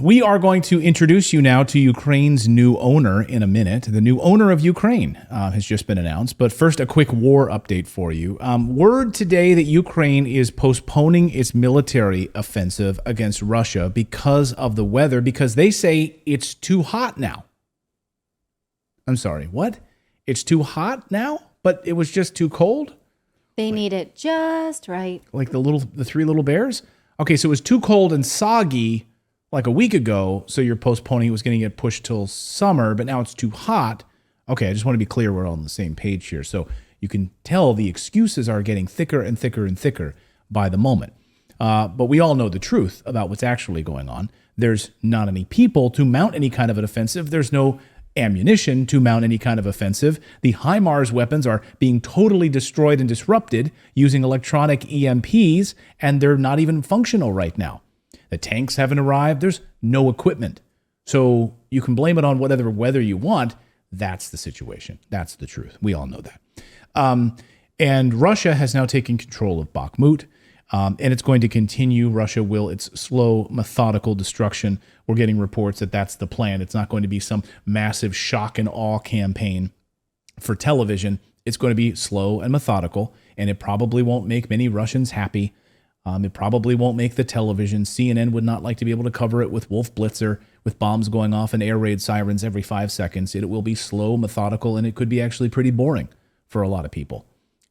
We are going to introduce you now to Ukraine's new owner in a minute. The new owner of Ukraine has just been announced. But first, a quick war update for you. Word today that Ukraine is postponing its military offensive against Russia because of the weather, because they say it's too hot now. I'm sorry, what? It's too hot now, but it was just too cold? They need it just right. Like the three little bears? Okay, so it was too cold and soggy like a week ago, so you're postponing it was going to get pushed till summer, but now it's too hot. Okay, I just want to be clear we're all on the same page here. So you can tell the excuses are getting thicker and thicker and thicker by the moment. But we all know the truth about what's actually going on. There's not any people to mount any kind of an offensive. There's no ammunition to mount any kind of offensive. The HIMARS weapons are being totally destroyed and disrupted using electronic EMPs, and they're not even functional right now. The tanks haven't arrived. There's no equipment. So you can blame it on whatever weather you want. That's the situation. That's the truth. We all know that. And Russia has now taken control of Bakhmut, and it's going to continue. Russia will its slow, methodical destruction. We're getting reports that that's the plan. It's not going to be some massive shock and awe campaign for television. It's going to be slow and methodical, and it probably won't make many Russians happy. It probably won't make the television. CNN would not like to be able to cover it with Wolf Blitzer, with bombs going off and air raid sirens every 5 seconds. It will be slow, methodical, and it could be actually pretty boring for a lot of people.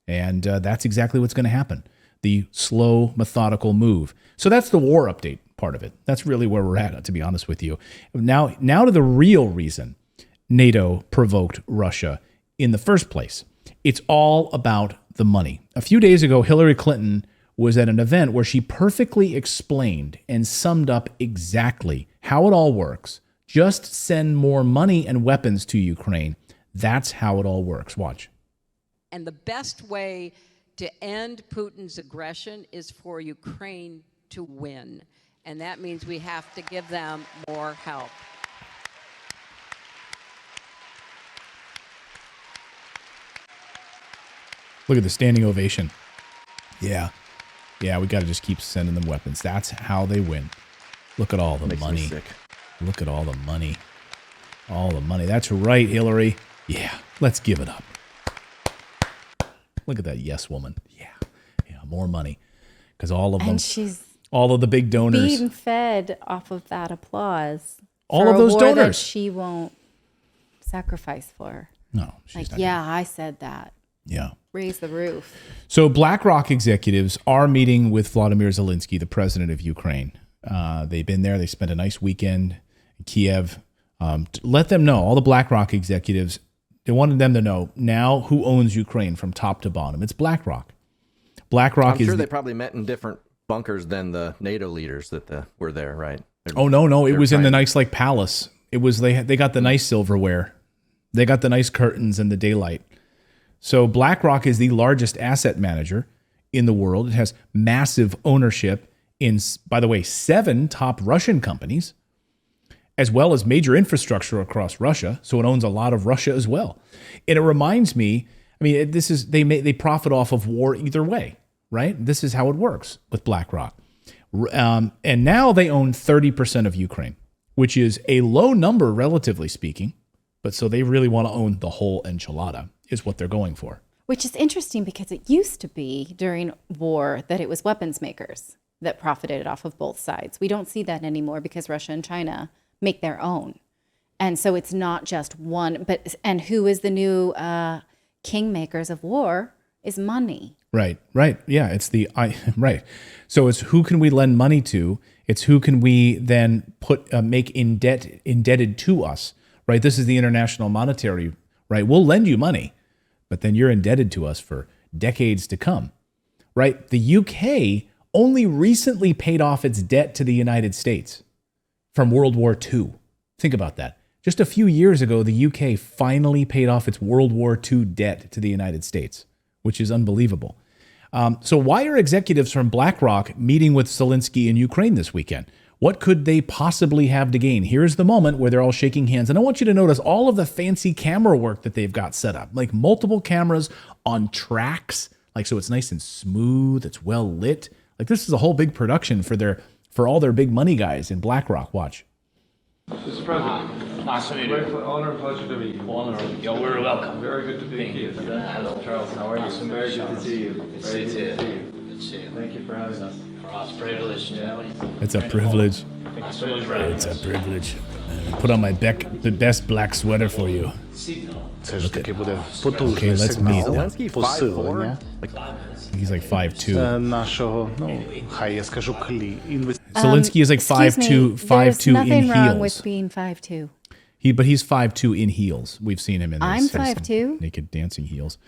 And that's exactly what's going to happen. The slow, methodical move. So that's the war update part of it. That's really where we're at, to be honest with you. Now to the real reason NATO provoked Russia in the first place. It's all about the money. A few days ago, Hillary Clinton was at an event where she perfectly explained and summed up exactly how it all works. Just send more money and weapons to Ukraine. That's how it all works. Watch. And the best way to end Putin's aggression is for Ukraine to win. And that means we have to give them more help. Look at the standing ovation. Yeah, we got to just keep sending them weapons. That's how they win. Look at all the money. Look at all the money. All the money. That's right, Hillary. Yeah, let's give it up. Look at that yes woman. Yeah, more money. Because all of them, all of the big donors. Being fed off of that applause. All of those donors. That she won't sacrifice for. No, she's not. Yeah, I said that. Yeah. Raise the roof. So BlackRock executives are meeting with Vladimir Zelensky, the president of Ukraine. They've been there. They spent a nice weekend in Kiev. Let them know, all the BlackRock executives, they wanted them to know now who owns Ukraine from top to bottom. It's BlackRock. BlackRock I'm sure they probably met in different bunkers than the NATO leaders that were there, right? No. It was in the nice palace. It was they got the nice silverware. They got the nice curtains and the daylight. So BlackRock is the largest asset manager in the world. It has massive ownership in, by the way, 7 top Russian companies, as well as major infrastructure across Russia. So it owns a lot of Russia as well. And it reminds me, this is they profit off of war either way, right? This is how it works with BlackRock. And now they own 30% of Ukraine, which is a low number, relatively speaking. But so they really want to own the whole enchilada, is what they're going for. Which is interesting because it used to be during war that it was weapons makers that profited off of both sides. We don't see that anymore because Russia and China make their own. And so it's not just one, and who is the new kingmakers of war is money. Right. Yeah, it's right. So it's who can we lend money to? It's who can we then make indebted to us, right? This is the international monetary, right? We'll lend you money, but then you're indebted to us for decades to come, right? The UK only recently paid off its debt to the United States from World War II. Think about that. Just a few years ago, the UK finally paid off its World War II debt to the United States, which is unbelievable. So why are executives from BlackRock meeting with Zelensky in Ukraine this weekend? What could they possibly have to gain? Here's the moment where they're all shaking hands. And I want you to notice all of the fancy camera work that they've got set up, like multiple cameras on tracks, so it's nice and smooth, it's well lit. Like this is a whole big production for all their big money guys in BlackRock. Watch. Mr. President. Nice to meet you. Great honor and pleasure to meet you. Honor. You're very welcome. Very good to be here. Hello, Charles. How are you? Very good to see you. Good to see you. Good to see you. Thank you for having us. For us, privilege. It's a privilege. Thank you so much for having It's us. a privilege. Put on the best black sweater for you. Це ж таки буде потужний Okay, let's сигнал. meet them. Zelensky 5'4"? Посилення He's like 5'2". нашого, хай я скажу, Zelensky is like 5'2", 5'2" in nothing wrong with heels. being 5'2". But he's 5'2" in heels. We've seen him in I'm his 5'2". naked dancing heels.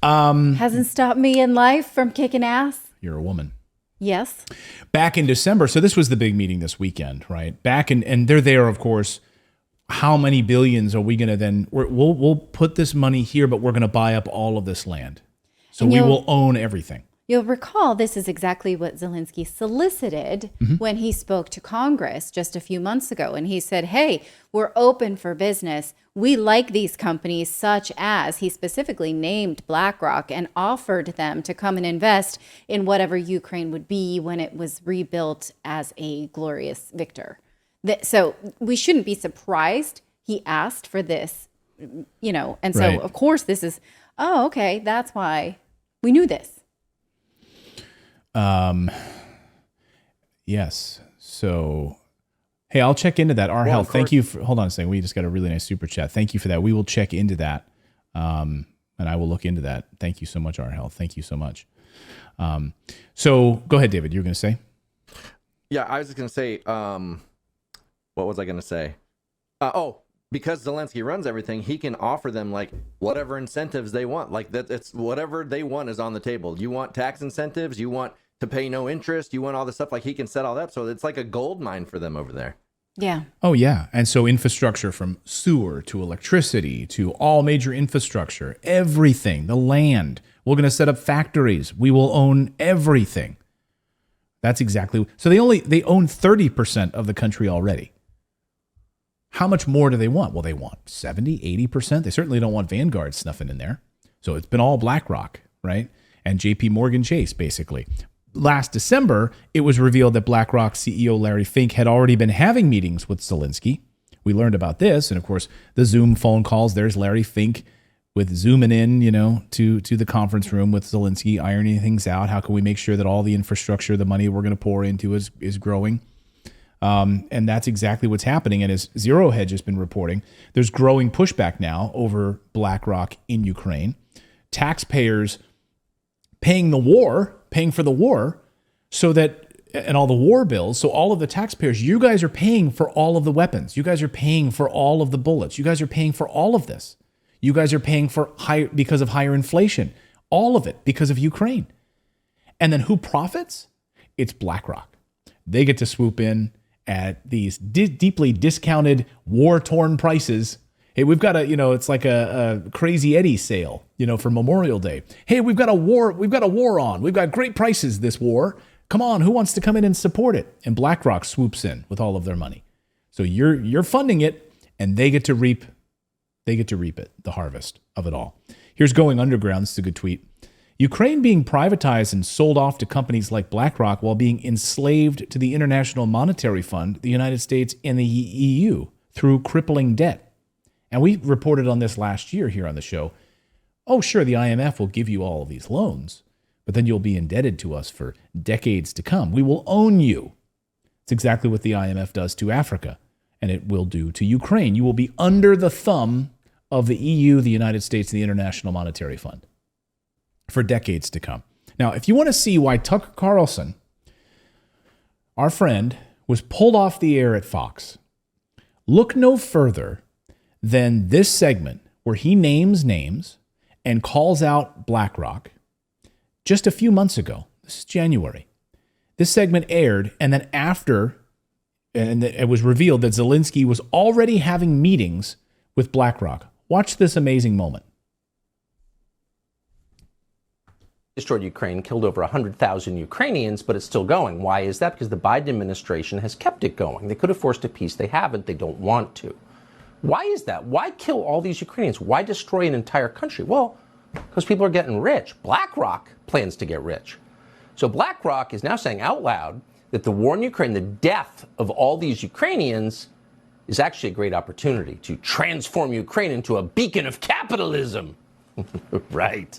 Hasn't stopped me in life from kicking ass. You're a woman. Yes. Back in December, so this was the big meeting this weekend, right? And they're there, of course. How many billions are we going to then? We'll put this money here, but we're going to buy up all of this land, so we will own everything. You'll recall this is exactly what Zelensky solicited when he spoke to Congress just a few months ago. And he said, hey, we're open for business. We like these companies, such as he specifically named BlackRock and offered them to come and invest in whatever Ukraine would be when it was rebuilt as a glorious victor. So we shouldn't be surprised he asked for this, and so Right. of course this is, oh, okay, that's why we knew this. Yes. So, hey, I'll check into that. Our Well, health. of Thank course- you. Hold on a second. We just got a really nice super chat. Thank you for that. We will check into that. And I will look into that. Thank you so much, Our Health. Thank you so much. So go ahead, David. You were going to say? Yeah, I was just going to say, what was I going to say? Because Zelensky runs everything, he can offer them like whatever incentives they want. Like that, it's whatever they want is on the table. You want tax incentives, you want to pay no interest, you want all this stuff. Like he can set all that, so it's like a gold mine for them over there. Yeah. Oh, yeah. And so infrastructure from sewer to electricity to all major infrastructure, everything, the land. We're going to set up factories. We will own everything. That's exactly. So they own 30% of the country already. How much more do they want? Well, they want 70, 80%. They certainly don't want Vanguard snuffing in there. So it's been all BlackRock, right? And JP Morgan Chase, basically. Last December, it was revealed that BlackRock CEO Larry Fink had already been having meetings with Zelensky. We learned about this. And of course, the Zoom phone calls. There's Larry Fink with zooming in, to the conference room with Zelensky, ironing things out. How can we make sure that all the infrastructure, the money we're going to pour into is growing? And that's exactly what's happening. And as Zero Hedge has been reporting, there's growing pushback now over BlackRock in Ukraine. Taxpayers paying for the war, so that, and all the war bills. So all of the taxpayers, you guys are paying for all of the weapons. You guys are paying for all of the bullets. You guys are paying for all of this. You guys are paying for because of higher inflation. All of it because of Ukraine. And then who profits? It's BlackRock. They get to swoop in at these deeply discounted, war-torn prices. Hey, we've got it's like a Crazy Eddie sale, for Memorial Day. Hey, we've got a war on. We've got great prices this war. Come on, who wants to come in and support it? And BlackRock swoops in with all of their money. So you're funding it, and they get to reap it, the harvest of it all. Here's Going Underground. This is a good tweet. Ukraine being privatized and sold off to companies like BlackRock while being enslaved to the International Monetary Fund, the United States, and the EU through crippling debt. And we reported on this last year here on the show. Oh, sure, the IMF will give you all of these loans, but then you'll be indebted to us for decades to come. We will own you. It's exactly what the IMF does to Africa, and it will do to Ukraine. You will be under the thumb of the EU, the United States, and the International Monetary Fund for decades to come. Now, if you want to see why Tucker Carlson, our friend, was pulled off the air at Fox, look no further than this segment where he names names and calls out BlackRock just a few months ago. This is January. This segment aired, and then and it was revealed that Zelensky was already having meetings with BlackRock. Watch this amazing moment. Destroyed Ukraine, killed over 100,000 Ukrainians, but it's still going. Why is that? Because the Biden administration has kept it going. They could have forced a peace. They haven't. They don't want to. Why is that? Why kill all these Ukrainians? Why destroy an entire country? Well, because people are getting rich. BlackRock plans to get rich. So BlackRock is now saying out loud that the war in Ukraine, the death of all these Ukrainians, is actually a great opportunity to transform Ukraine into a beacon of capitalism. Right.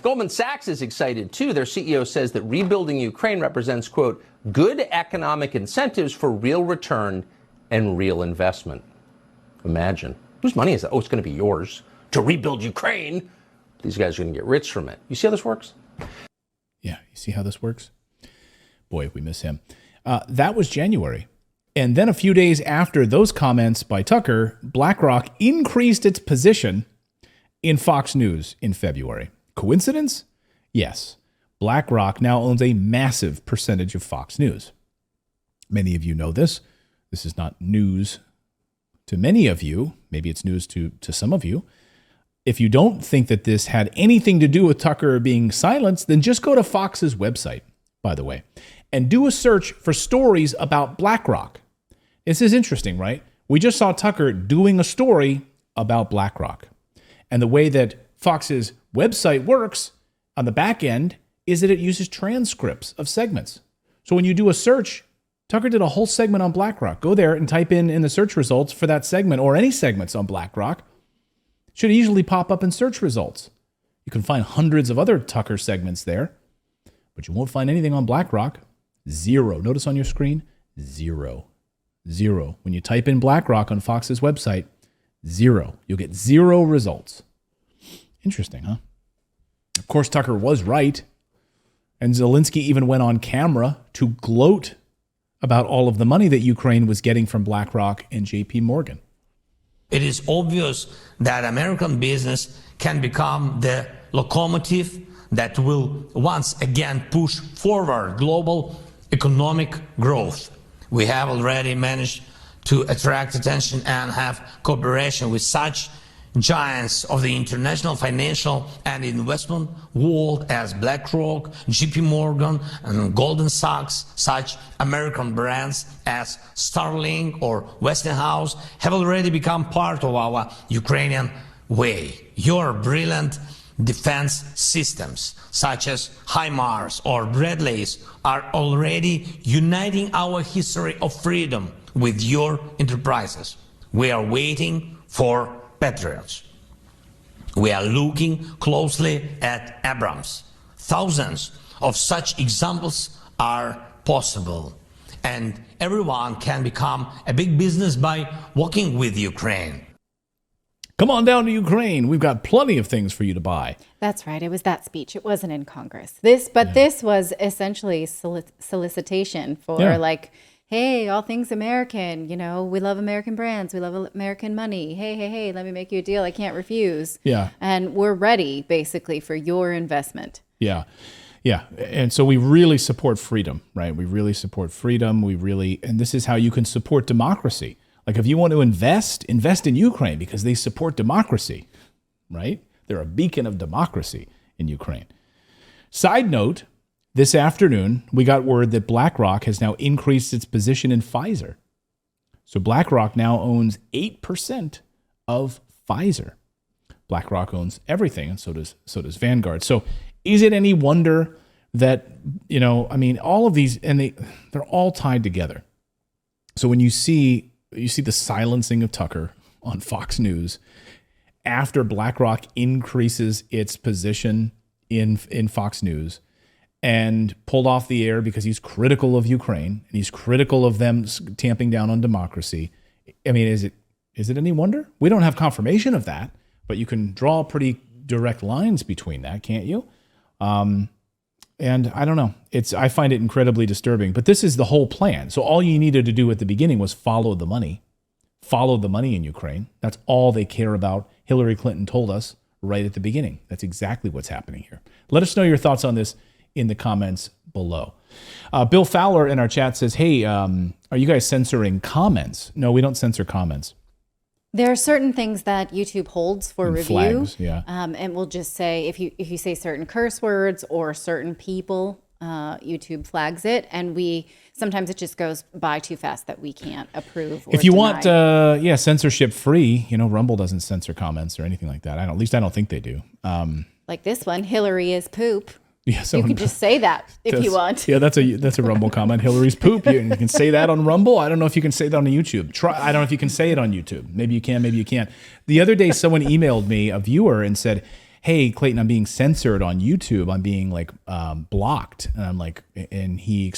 Goldman Sachs is excited, too. Their CEO says that rebuilding Ukraine represents, quote, good economic incentives for real return and real investment. Imagine. Whose money is that? Oh, it's going to be yours to rebuild Ukraine. These guys are going to get rich from it. You see how this works? Yeah, you see how this works? Boy, we miss him. That was January. And then a few days after those comments by Tucker, BlackRock increased its position in Fox News in February. Coincidence? Yes. BlackRock now owns a massive percentage of Fox News. Many of you know this. This is not news to many of you. Maybe it's news to some of you. If you don't think that this had anything to do with Tucker being silenced, then just go to Fox's website, by the way, and do a search for stories about BlackRock. This is interesting, right? We just saw Tucker doing a story about BlackRock. And the way that Fox's website works on the back end is that it uses transcripts of segments. So when you do a search, Tucker did a whole segment on BlackRock. Go there and type in the search results for that segment or any segments on BlackRock. Should easily pop up in search results. You can find hundreds of other Tucker segments there, but you won't find anything on BlackRock. Zero. Notice on your screen, zero. Zero. When you type in BlackRock on Fox's website, zero. You'll get zero results. Interesting, huh? Of course, Tucker was right. And Zelensky even went on camera to gloat about all of the money that Ukraine was getting from BlackRock and JP Morgan. It is obvious that American business can become the locomotive that will once again push forward global economic growth. We have already managed to attract attention and have cooperation with such giants of the international financial and investment world as BlackRock, JP Morgan, and Goldman Sachs. Such American brands as Starlink or Westinghouse have already become part of our Ukrainian way. Your brilliant defense systems, such as HIMARS or Bradleys, are already uniting our history of freedom with your enterprises. We are waiting for Patriots. We are looking closely at Abrams. Thousands of such examples are possible, and everyone can become a big business by working with Ukraine. Come on down to Ukraine. We've got plenty of things for you to buy. That's right. It was that speech. It wasn't in Congress. This was essentially solicitation for like, hey, all things American, you know, we love American brands. We love American money. Hey, let me make you a deal I can't refuse. Yeah. And we're ready, basically, for your investment. Yeah. Yeah. And so we really support freedom, right? We really support freedom. And this is how you can support democracy. Like if you want to invest in Ukraine because they support democracy, right? They're a beacon of democracy in Ukraine. Side note, this afternoon, we got word that BlackRock has now increased its position in Pfizer. So BlackRock now owns 8% of Pfizer. BlackRock owns everything, and so does Vanguard. So is it any wonder that, you know, I mean, all of these, and they're all tied together. So when you see the silencing of Tucker on Fox News after BlackRock increases its position in Fox News, and pulled off the air because he's critical of Ukraine and he's critical of them tamping down on democracy. I mean, is it any wonder? We don't have confirmation of that, but you can draw pretty direct lines between that, can't you? And I don't know. I find it incredibly disturbing, but this is the whole plan. So all you needed to do at the beginning was follow the money in Ukraine. That's all they care about. Hillary Clinton told us right at the beginning. That's exactly what's happening here. Let us know your thoughts on this in the comments below. Bill Fowler in our chat says, hey, are you guys censoring comments? No, we don't censor comments. There are certain things that YouTube holds for review. Flags, yeah. And we'll just say, if you say certain curse words or certain people, YouTube flags it. And sometimes it just goes by too fast that we can't approve or If you deny. want, censorship free, Rumble doesn't censor comments or anything like that. At least I don't think they do. Like this one, Hillary is poop. Yeah, You can just say that if you want. Yeah, that's a Rumble comment. Hillary's poop. You can say that on Rumble. I don't know if you can say that on YouTube. I don't know if you can say it on YouTube. Maybe you can, maybe you can't. The other day, someone emailed me, a viewer, and said, "Hey, Clayton, I'm being censored on YouTube. I'm being like blocked." And I'm like, and he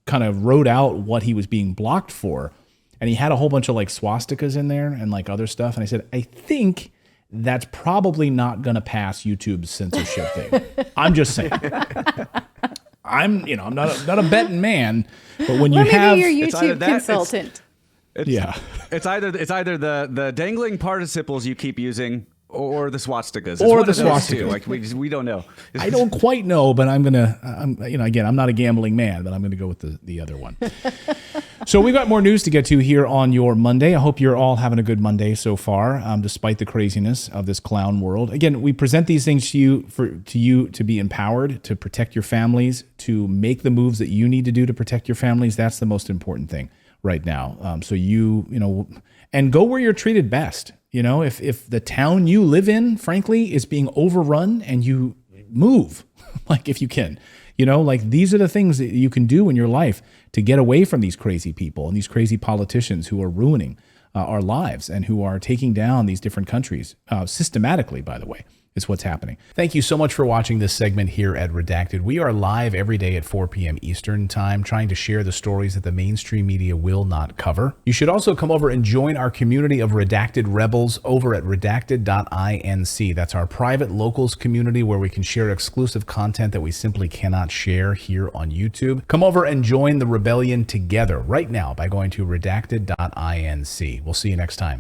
kind of wrote out what he was being blocked for, and he had a whole bunch of like swastikas in there and like other stuff. And I said, I think that's probably not going to pass YouTube's censorship thing. I'm just saying. I'm not a betting man, but when you Let me have be your YouTube consultant. It's either the dangling participles you keep using or the swastikas. It's or one the of those swastikas. two. Like we don't know. I don't quite know, but I'm again, I'm not a gambling man, but I'm gonna go with the other one. So we've got more news to get to here on your Monday. I hope you're all having a good Monday so far, despite the craziness of this clown world. Again, we present these things to you to be empowered, to protect your families, to make the moves that you need to do to protect your families. That's the most important thing right now. So and go where you're treated best. If the town you live in, frankly, is being overrun, and you move, like if you can, like these are the things that you can do in your life to get away from these crazy people and these crazy politicians who are ruining our lives and who are taking down these different countries systematically, by the way. Is what's happening. Thank you so much for watching this segment here at Redacted. We are live every day at 4 p.m. Eastern Time, trying to share the stories that the mainstream media will not cover. You should also come over and join our community of Redacted Rebels over at redacted.inc. That's our private locals community where we can share exclusive content that we simply cannot share here on YouTube. Come over and join the rebellion together right now by going to redacted.inc. We'll see you next time.